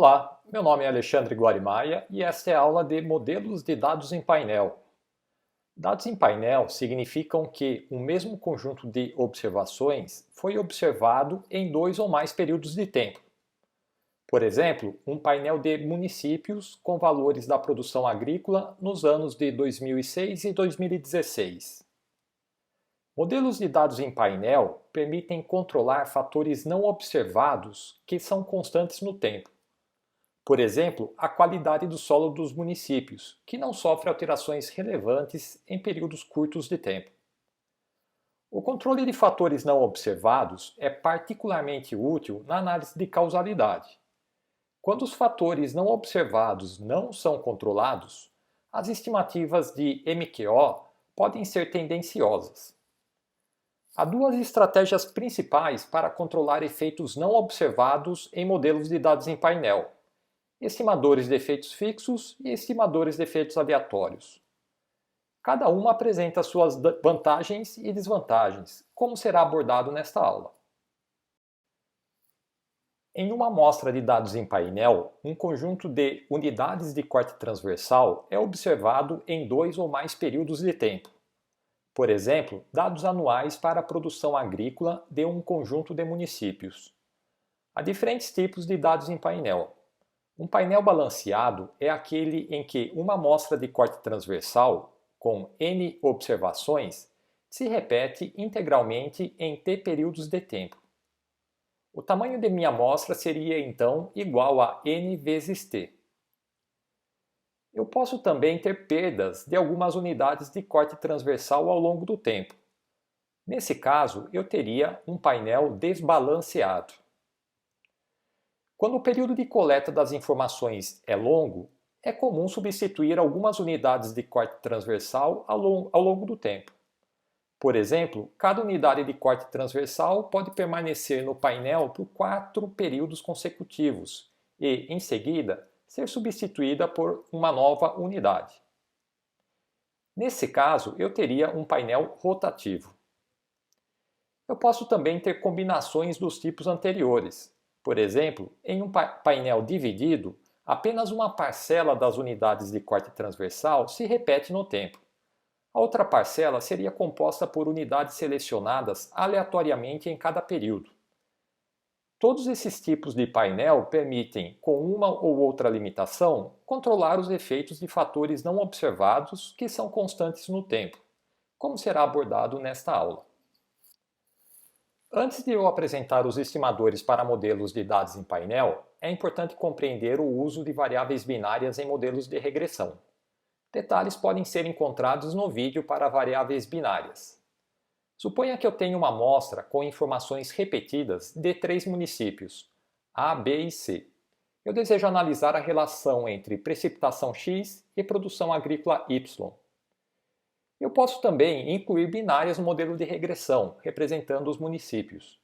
Olá, meu nome é Alexandre Guarimaia e esta é a aula de modelos de dados em painel. Dados em painel significam que o mesmo conjunto de observações foi observado em dois ou mais períodos de tempo. Por exemplo, um painel de municípios com valores da produção agrícola nos anos de 2006 e 2016. Modelos de dados em painel permitem controlar fatores não observados que são constantes no tempo. Por exemplo, a qualidade do solo dos municípios, que não sofre alterações relevantes em períodos curtos de tempo. O controle de fatores não observados é particularmente útil na análise de causalidade. Quando os fatores não observados não são controlados, as estimativas de MQO podem ser tendenciosas. Há duas estratégias principais para controlar efeitos não observados em modelos de dados em painel: estimadores de efeitos fixos e estimadores de efeitos aleatórios. Cada uma apresenta suas vantagens e desvantagens, como será abordado nesta aula. Em uma amostra de dados em painel, um conjunto de unidades de corte transversal é observado em dois ou mais períodos de tempo. Por exemplo, dados anuais para a produção agrícola de um conjunto de municípios. Há diferentes tipos de dados em painel. Um painel balanceado é aquele em que uma amostra de corte transversal, com N observações, se repete integralmente em T períodos de tempo. O tamanho de minha amostra seria então igual a N vezes T. Eu posso também ter perdas de algumas unidades de corte transversal ao longo do tempo. Nesse caso, eu teria um painel desbalanceado. Quando o período de coleta das informações é longo, é comum substituir algumas unidades de corte transversal ao longo do tempo. Por exemplo, cada unidade de corte transversal pode permanecer no painel por 4 períodos consecutivos e, em seguida, ser substituída por uma nova unidade. Nesse caso, eu teria um painel rotativo. Eu posso também ter combinações dos tipos anteriores. Por exemplo, em um painel dividido, apenas uma parcela das unidades de corte transversal se repete no tempo. A outra parcela seria composta por unidades selecionadas aleatoriamente em cada período. Todos esses tipos de painel permitem, com uma ou outra limitação, controlar os efeitos de fatores não observados que são constantes no tempo, como será abordado nesta aula. Antes de eu apresentar os estimadores para modelos de dados em painel, é importante compreender o uso de variáveis binárias em modelos de regressão. Detalhes podem ser encontrados no vídeo para variáveis binárias. Suponha que eu tenho uma amostra com informações repetidas de 3 municípios, A, B e C. Eu desejo analisar a relação entre precipitação X e produção agrícola Y. Eu posso também incluir binárias no modelo de regressão, representando os municípios.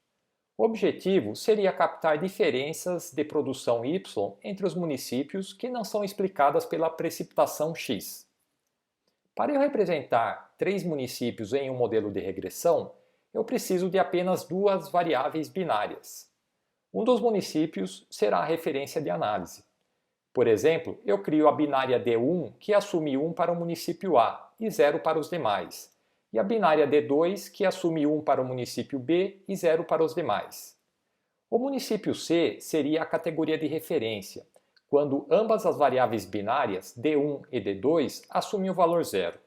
O objetivo seria captar diferenças de produção Y entre os municípios que não são explicadas pela precipitação X. Para eu representar 3 municípios em um modelo de regressão, eu preciso de apenas 2 variáveis binárias. Um dos municípios será a referência de análise. Por exemplo, eu crio a binária D1, que assume 1 para o município A e 0 para os demais, e a binária D2, que assume 1 para o município B e 0 para os demais. O município C seria a categoria de referência, quando ambas as variáveis binárias, D1 e D2, assumem o valor 0.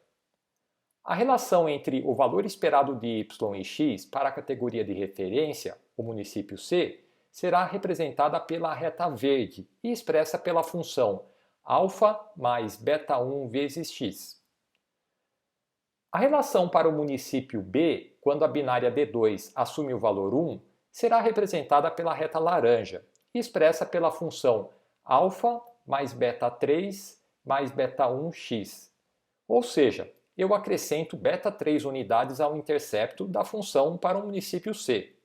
A relação entre o valor esperado de Y e X para a categoria de referência, o município C, será representada pela reta verde e expressa pela função α mais beta1 vezes x. A relação para o município B, quando a binária D2 assume o valor 1, será representada pela reta laranja e expressa pela função α mais beta3 mais beta1x. Ou seja, eu acrescento beta3 unidades ao intercepto da função para o município C.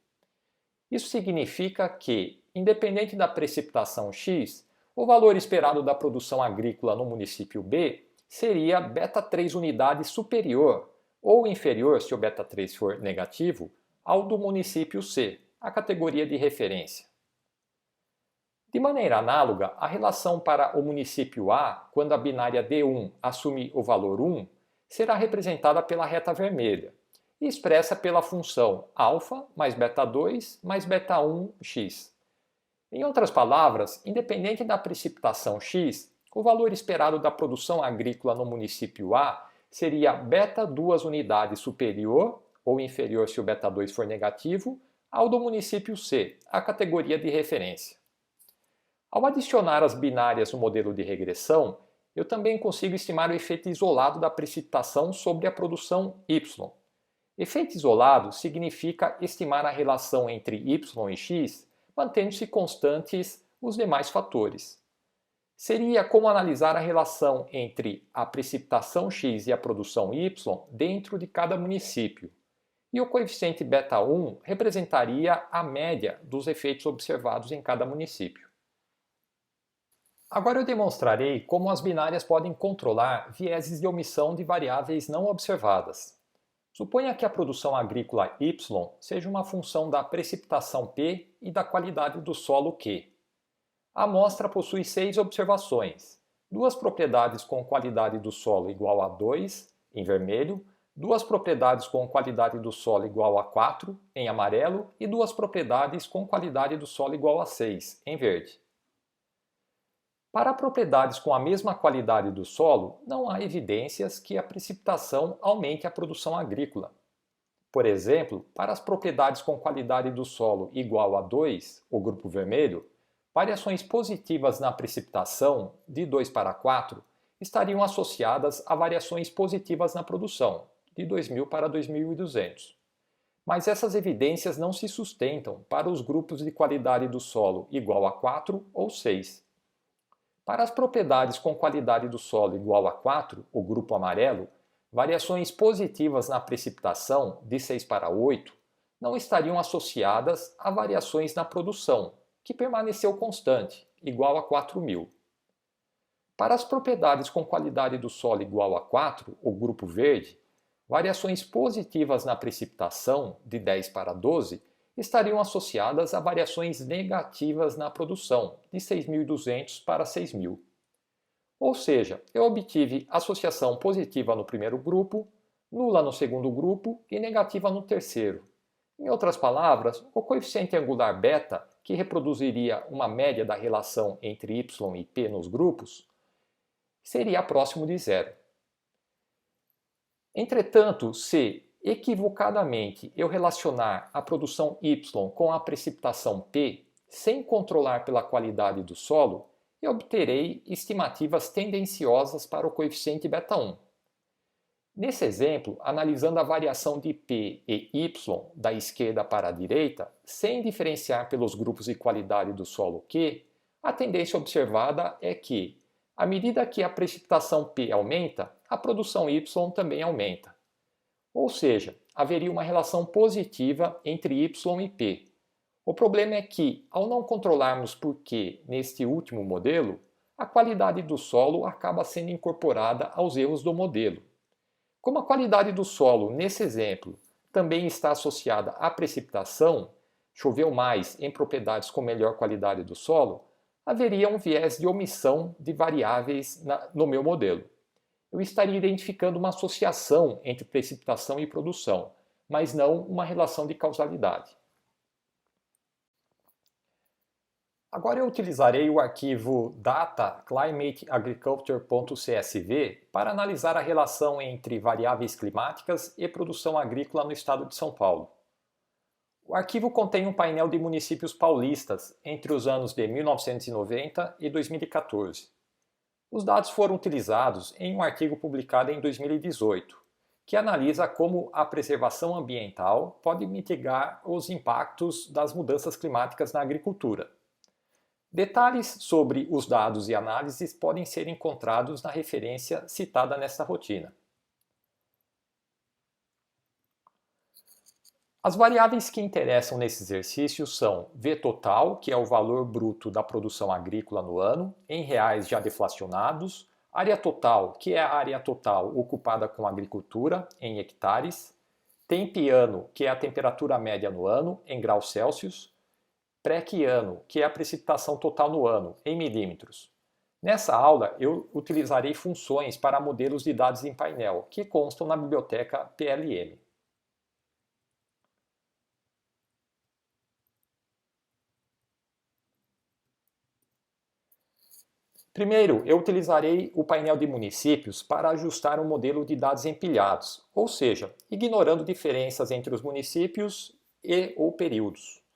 Isso significa que, independente da precipitação X, o valor esperado da produção agrícola no município B seria beta3 unidades superior ou inferior, se o beta3 for negativo, ao do município C, a categoria de referência. De maneira análoga, a relação para o município A, quando a binária D1 assume o valor 1, será representada pela reta vermelha e expressa pela função α mais beta2 mais beta1x. Em outras palavras, independente da precipitação x, o valor esperado da produção agrícola no município A seria beta 2 unidades superior ou inferior se o beta 2 for negativo ao do município C, a categoria de referência. Ao adicionar as binárias no modelo de regressão, eu também consigo estimar o efeito isolado da precipitação sobre a produção Y. Efeito isolado significa estimar a relação entre y e x, mantendo-se constantes os demais fatores. Seria como analisar a relação entre a precipitação x e a produção y dentro de cada município. E o coeficiente beta1 representaria a média dos efeitos observados em cada município. Agora eu demonstrarei como as binárias podem controlar vieses de omissão de variáveis não observadas. Suponha que a produção agrícola y seja uma função da precipitação P e da qualidade do solo Q. A amostra possui 6 observações, 2 propriedades com qualidade do solo igual a 2, em vermelho, 2 propriedades com qualidade do solo igual a 4, em amarelo, e 2 propriedades com qualidade do solo igual a 6, em verde. Para propriedades com a mesma qualidade do solo, não há evidências que a precipitação aumente a produção agrícola. Por exemplo, para as propriedades com qualidade do solo igual a 2, o grupo vermelho, variações positivas na precipitação, de 2 para 4, estariam associadas a variações positivas na produção, de 2.000 para 2.200. Mas essas evidências não se sustentam para os grupos de qualidade do solo igual a 4 ou 6. Para as propriedades com qualidade do solo igual a 4, o grupo amarelo, variações positivas na precipitação, de 6 para 8, não estariam associadas a variações na produção, que permaneceu constante, igual a 4.000. Para as propriedades com qualidade do solo igual a 4, o grupo verde, variações positivas na precipitação, de 10 para 12, estariam associadas a variações negativas na produção, de 6.200 para 6.000. Ou seja, eu obtive associação positiva no primeiro grupo, nula no segundo grupo e negativa no terceiro. Em outras palavras, o coeficiente angular beta, que reproduziria uma média da relação entre y e p nos grupos, seria próximo de zero. Entretanto, se equivocadamente eu relacionar a produção y com a precipitação p, sem controlar pela qualidade do solo, eu obterei estimativas tendenciosas para o coeficiente beta1. Nesse exemplo, analisando a variação de p e y da esquerda para a direita, sem diferenciar pelos grupos de qualidade do solo Q, a tendência observada é que, à medida que a precipitação p aumenta, a produção y também aumenta. Ou seja, haveria uma relação positiva entre y e p. O problema é que, ao não controlarmos por Q neste último modelo, a qualidade do solo acaba sendo incorporada aos erros do modelo. Como a qualidade do solo, nesse exemplo, também está associada à precipitação, choveu mais em propriedades com melhor qualidade do solo, haveria um viés de omissão de variáveis no meu modelo. Eu estaria identificando uma associação entre precipitação e produção, mas não uma relação de causalidade. Agora eu utilizarei o arquivo data.climateagriculture.csv para analisar a relação entre variáveis climáticas e produção agrícola no estado de São Paulo. O arquivo contém um painel de municípios paulistas entre os anos de 1990 e 2014. Os dados foram utilizados em um artigo publicado em 2018, que analisa como a preservação ambiental pode mitigar os impactos das mudanças climáticas na agricultura. Detalhes sobre os dados e análises podem ser encontrados na referência citada nesta rotina. As variáveis que interessam nesse exercício são V total, que é o valor bruto da produção agrícola no ano, em reais já deflacionados, área total, que é a área total ocupada com agricultura, em hectares, tempo ano, que é a temperatura média no ano, em graus Celsius, PREC-ano, que é a precipitação total no ano, em milímetros. Nessa aula, eu utilizarei funções para modelos de dados em painel, que constam na biblioteca PLM. Primeiro, eu utilizarei o painel de municípios para ajustar um modelo de dados empilhados, ou seja, ignorando diferenças entre os municípios e ou períodos.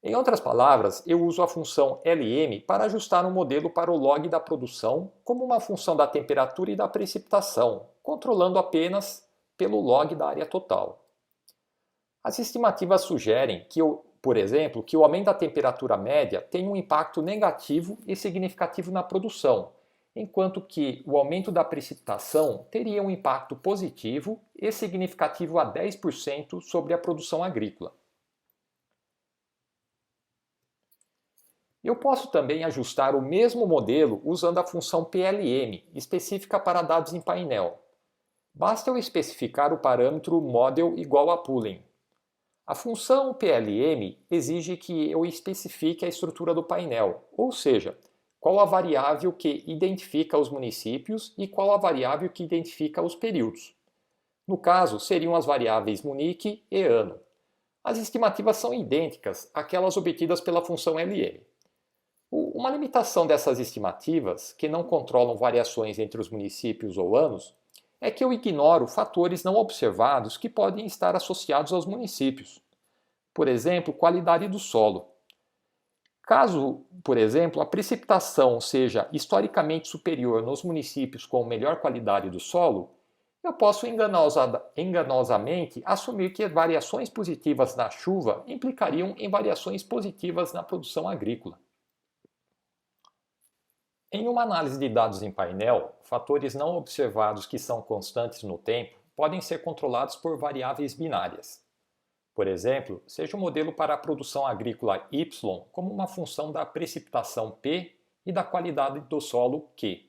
Em outras palavras, eu uso a função LM para ajustar um modelo para o log da produção como uma função da temperatura e da precipitação, controlando apenas pelo log da área total. As estimativas sugerem que, por exemplo, que o aumento da temperatura média tem um impacto negativo e significativo na produção, enquanto que o aumento da precipitação teria um impacto positivo e significativo a 10% sobre a produção agrícola. Eu posso também ajustar o mesmo modelo usando a função PLM, específica para dados em painel. Basta eu especificar o parâmetro model igual a pooling. A função PLM exige que eu especifique a estrutura do painel, ou seja, qual a variável que identifica os municípios e qual a variável que identifica os períodos. No caso, seriam as variáveis Munic e ano. As estimativas são idênticas àquelas obtidas pela função LM. Uma limitação dessas estimativas, que não controlam variações entre os municípios ou anos, é que eu ignoro fatores não observados que podem estar associados aos municípios. Por exemplo, qualidade do solo. Caso, por exemplo, a precipitação seja historicamente superior nos municípios com melhor qualidade do solo, eu posso enganosamente assumir que variações positivas na chuva implicariam em variações positivas na produção agrícola. Em uma análise de dados em painel, fatores não observados que são constantes no tempo podem ser controlados por variáveis binárias. Por exemplo, seja o modelo para a produção agrícola y como uma função da precipitação P e da qualidade do solo Q.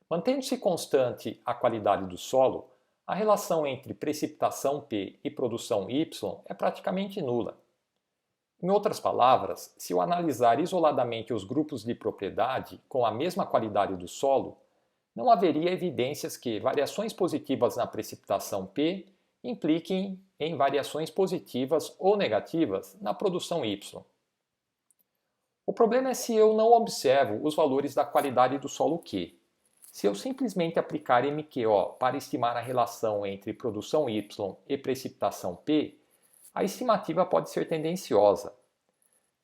Mantendo-se constante a qualidade do solo, a relação entre precipitação P e produção y é praticamente nula. Em outras palavras, se eu analisar isoladamente os grupos de propriedade com a mesma qualidade do solo, não haveria evidências que variações positivas na precipitação P impliquem em variações positivas ou negativas na produção Y. O problema é se eu não observo os valores da qualidade do solo Q. Se eu simplesmente aplicar MQO para estimar a relação entre produção Y e precipitação P, a estimativa pode ser tendenciosa.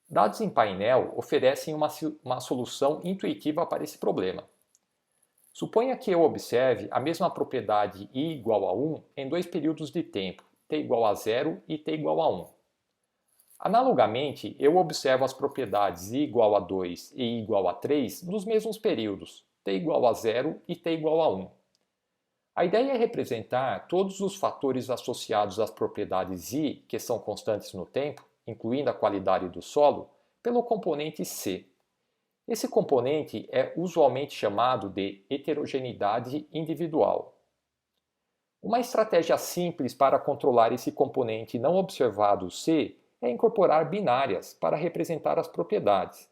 Dados em painel oferecem uma solução intuitiva para esse problema. Suponha que eu observe a mesma propriedade I igual a 1 em dois períodos de tempo, t igual a 0 e t igual a 1. Analogamente, eu observo as propriedades I igual a 2 e I igual a 3 nos mesmos períodos, t igual a 0 e t igual a 1. A ideia é representar todos os fatores associados às propriedades I, que são constantes no tempo, incluindo a qualidade do solo, pelo componente C. Esse componente é usualmente chamado de heterogeneidade individual. Uma estratégia simples para controlar esse componente não observado C é incorporar binárias para representar as propriedades.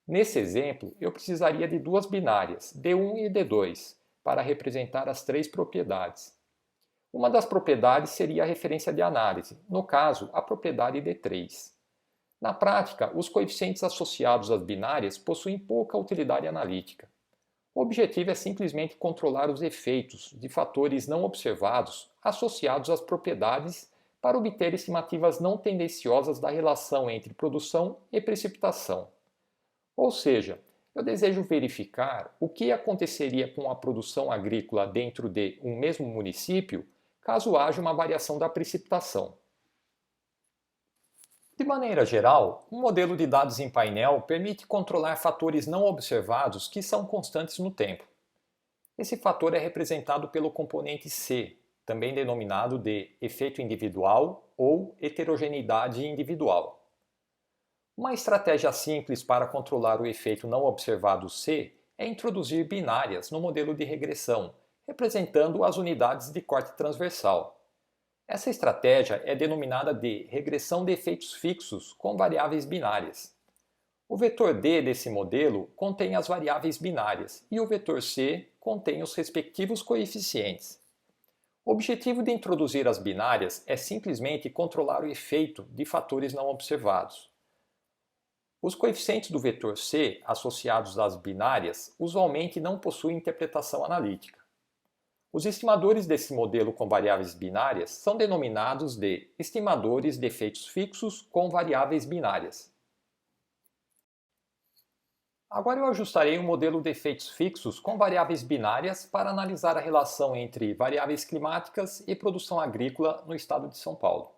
Nesse exemplo, eu precisaria de duas binárias, D1 e D2, para representar as três propriedades. Uma das propriedades seria a referência de análise, no caso, a propriedade D3. Na prática, os coeficientes associados às binárias possuem pouca utilidade analítica. O objetivo é simplesmente controlar os efeitos de fatores não observados associados às propriedades para obter estimativas não tendenciosas da relação entre produção e precipitação. Ou seja, eu desejo verificar o que aconteceria com a produção agrícola dentro de um mesmo município caso haja uma variação da precipitação. De maneira geral, um modelo de dados em painel permite controlar fatores não observados que são constantes no tempo. Esse fator é representado pelo componente C, também denominado de efeito individual ou heterogeneidade individual. Uma estratégia simples para controlar o efeito não observado C é introduzir binárias no modelo de regressão, representando as unidades de corte transversal. Essa estratégia é denominada de regressão de efeitos fixos com variáveis binárias. O vetor D desse modelo contém as variáveis binárias e o vetor C contém os respectivos coeficientes. O objetivo de introduzir as binárias é simplesmente controlar o efeito de fatores não observados. Os coeficientes do vetor C associados às binárias usualmente não possuem interpretação analítica. Os estimadores desse modelo com variáveis binárias são denominados de estimadores de efeitos fixos com variáveis binárias. Agora eu ajustarei um modelo de efeitos fixos com variáveis binárias para analisar a relação entre variáveis climáticas e produção agrícola no estado de São Paulo.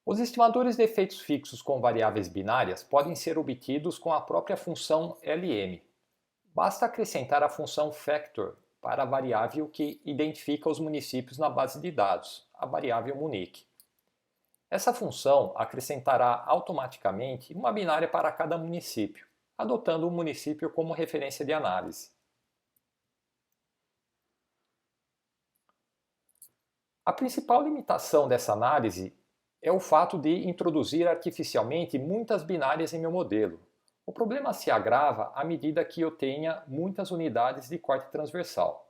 Os estimadores de efeitos fixos com variáveis binárias podem ser obtidos com a própria função LM. Basta acrescentar a função factor para a variável que identifica os municípios na base de dados, a variável Munic. Essa função acrescentará automaticamente uma binária para cada município, adotando o município como referência de análise. A principal limitação dessa análise é o fato de introduzir artificialmente muitas binárias em meu modelo. O problema se agrava à medida que eu tenha muitas unidades de corte transversal.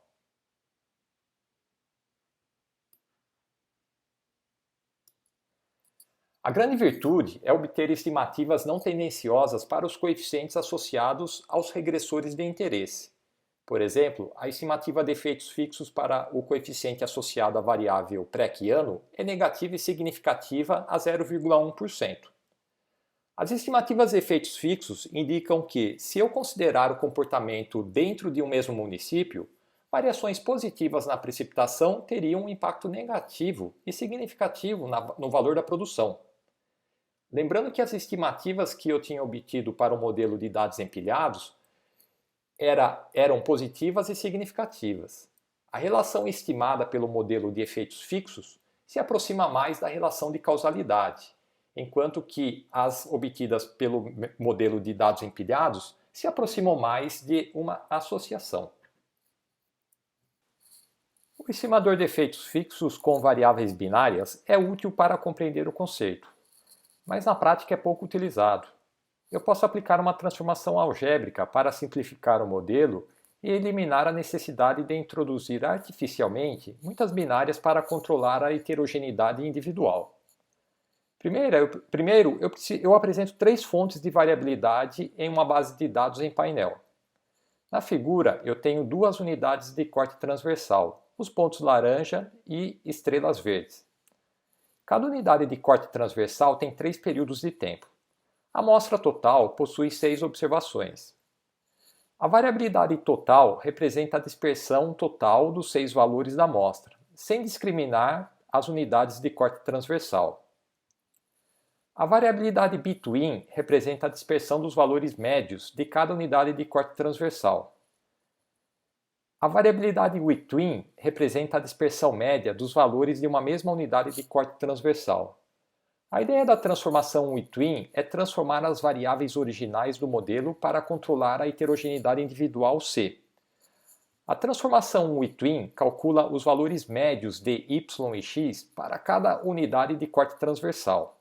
A grande virtude é obter estimativas não tendenciosas para os coeficientes associados aos regressores de interesse. Por exemplo, a estimativa de efeitos fixos para o coeficiente associado à variável pré-Keanu é negativa e significativa a 0,1%. As estimativas de efeitos fixos indicam que, se eu considerar o comportamento dentro de um mesmo município, variações positivas na precipitação teriam um impacto negativo e significativo no valor da produção. Lembrando que as estimativas que eu tinha obtido para o modelo de dados empilhados eram positivas e significativas. A relação estimada pelo modelo de efeitos fixos se aproxima mais da relação de causalidade, enquanto que as obtidas pelo modelo de dados empilhados se aproximam mais de uma associação. O estimador de efeitos fixos com variáveis binárias é útil para compreender o conceito, mas na prática é pouco utilizado. Eu posso aplicar uma transformação algébrica para simplificar o modelo e eliminar a necessidade de introduzir artificialmente muitas binárias para controlar a heterogeneidade individual. Primeiro, eu apresento três fontes de variabilidade em uma base de dados em painel. Na figura, eu tenho duas unidades de corte transversal, os pontos laranja e estrelas verdes. Cada unidade de corte transversal tem 3 períodos de tempo. A amostra total possui 6 observações. A variabilidade total representa a dispersão total dos 6 valores da amostra, sem discriminar as unidades de corte transversal. A variabilidade between representa a dispersão dos valores médios de cada unidade de corte transversal. A variabilidade between representa a dispersão média dos valores de uma mesma unidade de corte transversal. A ideia da transformação between é transformar as variáveis originais do modelo para controlar a heterogeneidade individual C. A transformação between calcula os valores médios de y e x para cada unidade de corte transversal.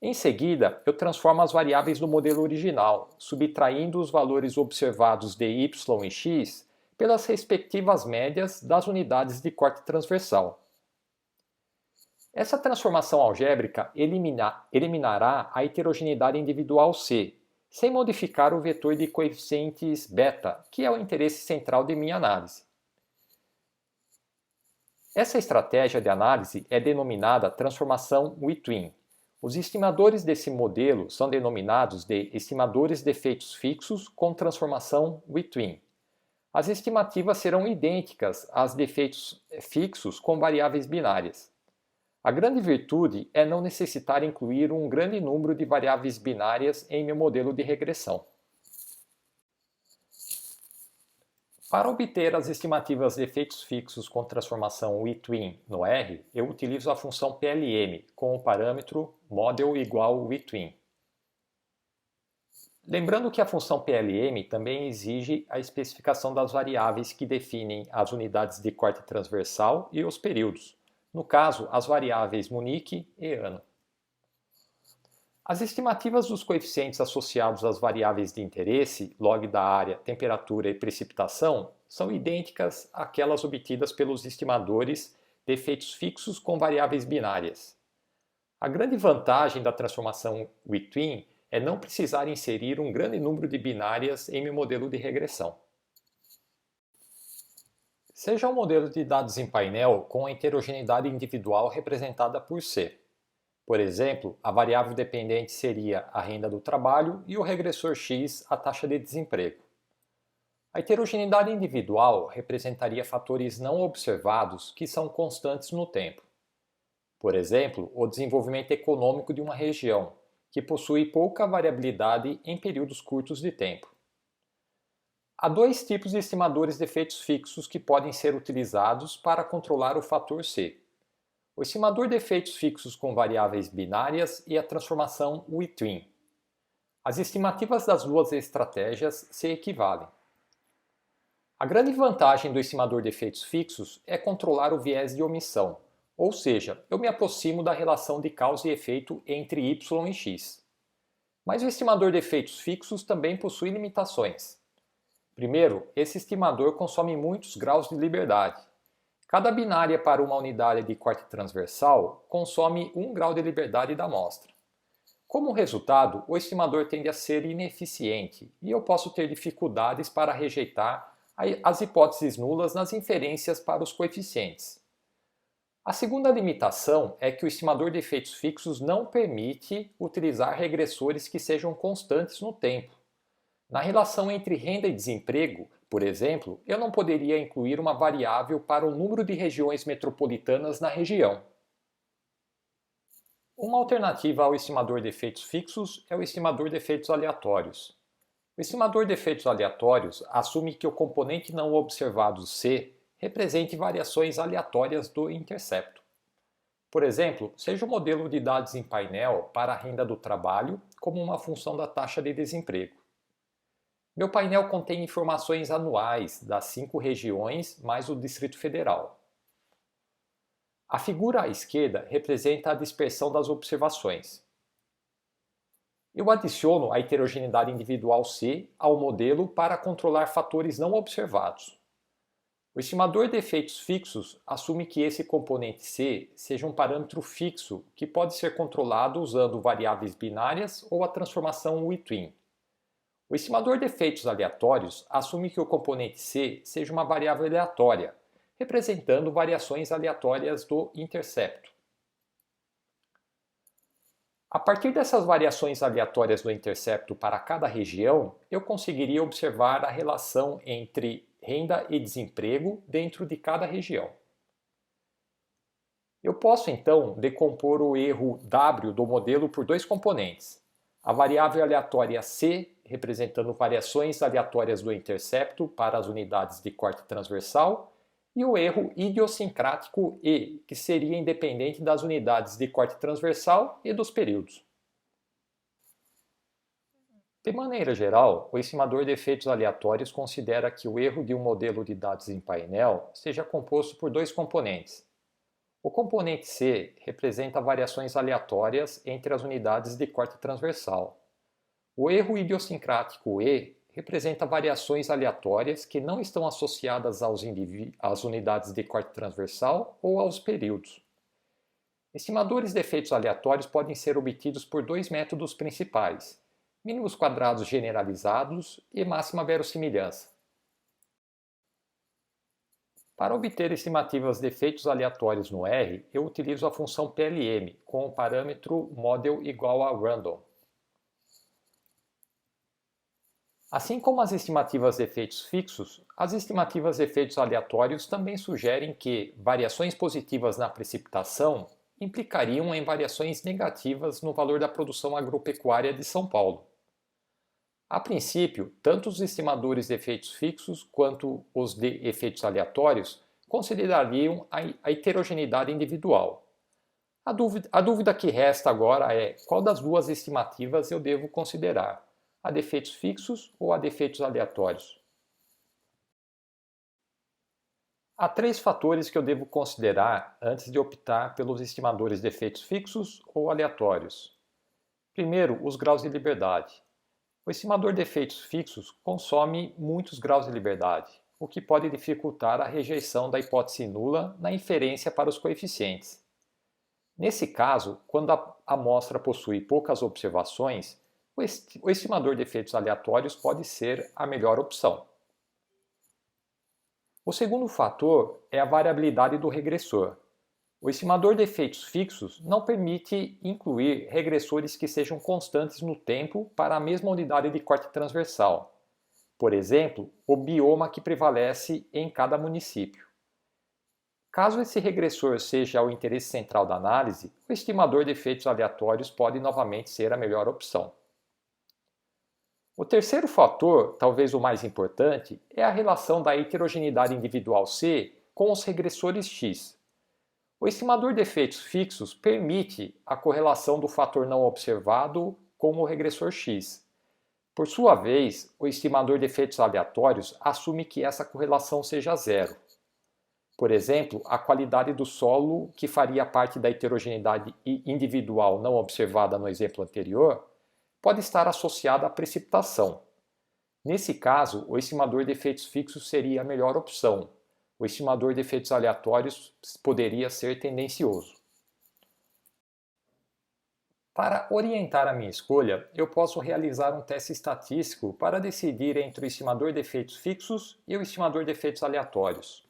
Em seguida, eu transformo as variáveis do modelo original, subtraindo os valores observados de y e x pelas respectivas médias das unidades de corte transversal. Essa transformação algébrica eliminará a heterogeneidade individual C, sem modificar o vetor de coeficientes beta, que é o interesse central de minha análise. Essa estratégia de análise é denominada transformação between. Os estimadores desse modelo são denominados de estimadores de efeitos fixos com transformação between. As estimativas serão idênticas às de efeitos fixos com variáveis binárias. A grande virtude é não necessitar incluir um grande número de variáveis binárias em meu modelo de regressão. Para obter as estimativas de efeitos fixos com transformação between no R, eu utilizo a função PLM com o parâmetro model igual between. Lembrando que a função PLM também exige a especificação das variáveis que definem as unidades de corte transversal e os períodos, no caso, as variáveis Munique e ano. As estimativas dos coeficientes associados às variáveis de interesse, log da área, temperatura e precipitação, são idênticas àquelas obtidas pelos estimadores de efeitos fixos com variáveis binárias. A grande vantagem da transformação Within é não precisar inserir um grande número de binárias em meu modelo de regressão. Seja um modelo de dados em painel com a heterogeneidade individual representada por C. Por exemplo, a variável dependente seria a renda do trabalho e o regressor x a taxa de desemprego. A heterogeneidade individual representaria fatores não observados que são constantes no tempo. Por exemplo, o desenvolvimento econômico de uma região, que possui pouca variabilidade em períodos curtos de tempo. Há dois tipos de estimadores de efeitos fixos que podem ser utilizados para controlar o fator C. O estimador de efeitos fixos com variáveis binárias e a transformação Within. As estimativas das duas estratégias se equivalem. A grande vantagem do estimador de efeitos fixos é controlar o viés de omissão, ou seja, eu me aproximo da relação de causa e efeito entre y e x. Mas o estimador de efeitos fixos também possui limitações. Primeiro, esse estimador consome muitos graus de liberdade. Cada binária para uma unidade de corte transversal consome 1 grau de liberdade da amostra. Como resultado, o estimador tende a ser ineficiente e eu posso ter dificuldades para rejeitar as hipóteses nulas nas inferências para os coeficientes. A segunda limitação é que o estimador de efeitos fixos não permite utilizar regressores que sejam constantes no tempo. Na relação entre renda e desemprego, por exemplo, eu não poderia incluir uma variável para o número de regiões metropolitanas na região. Uma alternativa ao estimador de efeitos fixos é o estimador de efeitos aleatórios. O estimador de efeitos aleatórios assume que o componente não observado C represente variações aleatórias do intercepto. Por exemplo, seja o modelo de dados em painel para a renda do trabalho como uma função da taxa de desemprego. Meu painel contém informações anuais das 5 regiões mais o Distrito Federal. A figura à esquerda representa a dispersão das observações. Eu adiciono a heterogeneidade individual C ao modelo para controlar fatores não observados. O estimador de efeitos fixos assume que esse componente C seja um parâmetro fixo que pode ser controlado usando variáveis binárias ou a transformação Within. O estimador de efeitos aleatórios assume que o componente C seja uma variável aleatória, representando variações aleatórias do intercepto. A partir dessas variações aleatórias do intercepto para cada região, eu conseguiria observar a relação entre renda e desemprego dentro de cada região. Eu posso então decompor o erro W do modelo por dois componentes. A variável aleatória C, representando variações aleatórias do intercepto para as unidades de corte transversal, e o erro idiosincrático E, que seria independente das unidades de corte transversal e dos períodos. De maneira geral, o estimador de efeitos aleatórios considera que o erro de um modelo de dados em painel seja composto por dois componentes. O componente C representa variações aleatórias entre as unidades de corte transversal. O erro idiosincrático E representa variações aleatórias que não estão associadas às unidades de corte transversal ou aos períodos. Estimadores de efeitos aleatórios podem ser obtidos por dois métodos principais: mínimos quadrados generalizados e máxima verossimilhança. Para obter estimativas de efeitos aleatórios no R, eu utilizo a função PLM com o parâmetro model igual a random. Assim como as estimativas de efeitos fixos, as estimativas de efeitos aleatórios também sugerem que variações positivas na precipitação implicariam em variações negativas no valor da produção agropecuária de São Paulo. A princípio, tanto os estimadores de efeitos fixos quanto os de efeitos aleatórios considerariam a heterogeneidade individual. A dúvida que resta agora é qual das duas estimativas eu devo considerar: a defeitos fixos ou a defeitos aleatórios? Há três fatores que eu devo considerar antes de optar pelos estimadores de efeitos fixos ou aleatórios. Primeiro, os graus de liberdade. O estimador de efeitos fixos consome muitos graus de liberdade, o que pode dificultar a rejeição da hipótese nula na inferência para os coeficientes. Nesse caso, quando a amostra possui poucas observações, o estimador de efeitos aleatórios pode ser a melhor opção. O segundo fator é a variabilidade do regressor. O estimador de efeitos fixos não permite incluir regressores que sejam constantes no tempo para a mesma unidade de corte transversal. Por exemplo, o bioma que prevalece em cada município. Caso esse regressor seja o interesse central da análise, o estimador de efeitos aleatórios pode novamente ser a melhor opção. O terceiro fator, talvez o mais importante, é a relação da heterogeneidade individual C com os regressores X. O estimador de efeitos fixos permite a correlação do fator não observado com o regressor X. Por sua vez, o estimador de efeitos aleatórios assume que essa correlação seja zero. Por exemplo, a qualidade do solo, que faria parte da heterogeneidade individual não observada no exemplo anterior, pode estar associada à precipitação. Nesse caso, o estimador de efeitos fixos seria a melhor opção. O estimador de efeitos aleatórios poderia ser tendencioso. Para orientar a minha escolha, eu posso realizar um teste estatístico para decidir entre o estimador de efeitos fixos e o estimador de efeitos aleatórios.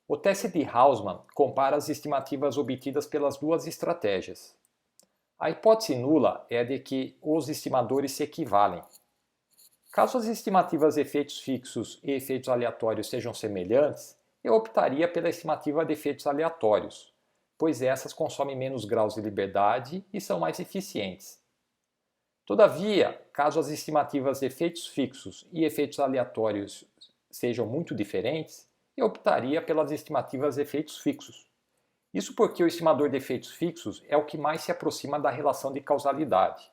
O teste de Hausmann compara as estimativas obtidas pelas duas estratégias. A hipótese nula é a de que os estimadores se equivalem. Caso as estimativas de efeitos fixos e efeitos aleatórios sejam semelhantes, eu optaria pela estimativa de efeitos aleatórios, pois essas consomem menos graus de liberdade e são mais eficientes. Todavia, caso as estimativas de efeitos fixos e efeitos aleatórios sejam muito diferentes, eu optaria pelas estimativas de efeitos fixos. Isso porque o estimador de efeitos fixos é o que mais se aproxima da relação de causalidade.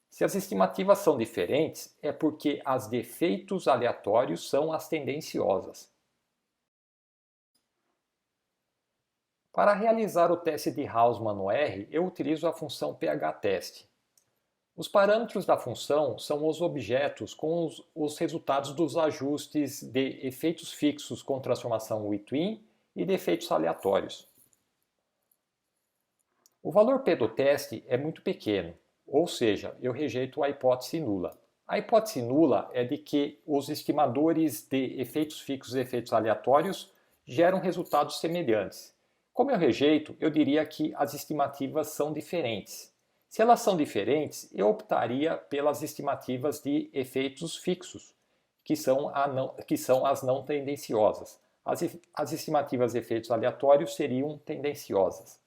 Se as estimativas são diferentes, é porque as de efeitos aleatórios são as tendenciosas. Para realizar o teste de Hausmann no R, eu utilizo a função pH-teste. Os parâmetros da função são os objetos com os resultados dos ajustes de efeitos fixos com transformação Within e de efeitos aleatórios. O valor P do teste é muito pequeno, ou seja, eu rejeito a hipótese nula. A hipótese nula é de que os estimadores de efeitos fixos e efeitos aleatórios geram resultados semelhantes. Como eu rejeito, eu diria que as estimativas são diferentes. Se elas são diferentes, eu optaria pelas estimativas de efeitos fixos, que são as não tendenciosas. As estimativas de efeitos aleatórios seriam tendenciosas.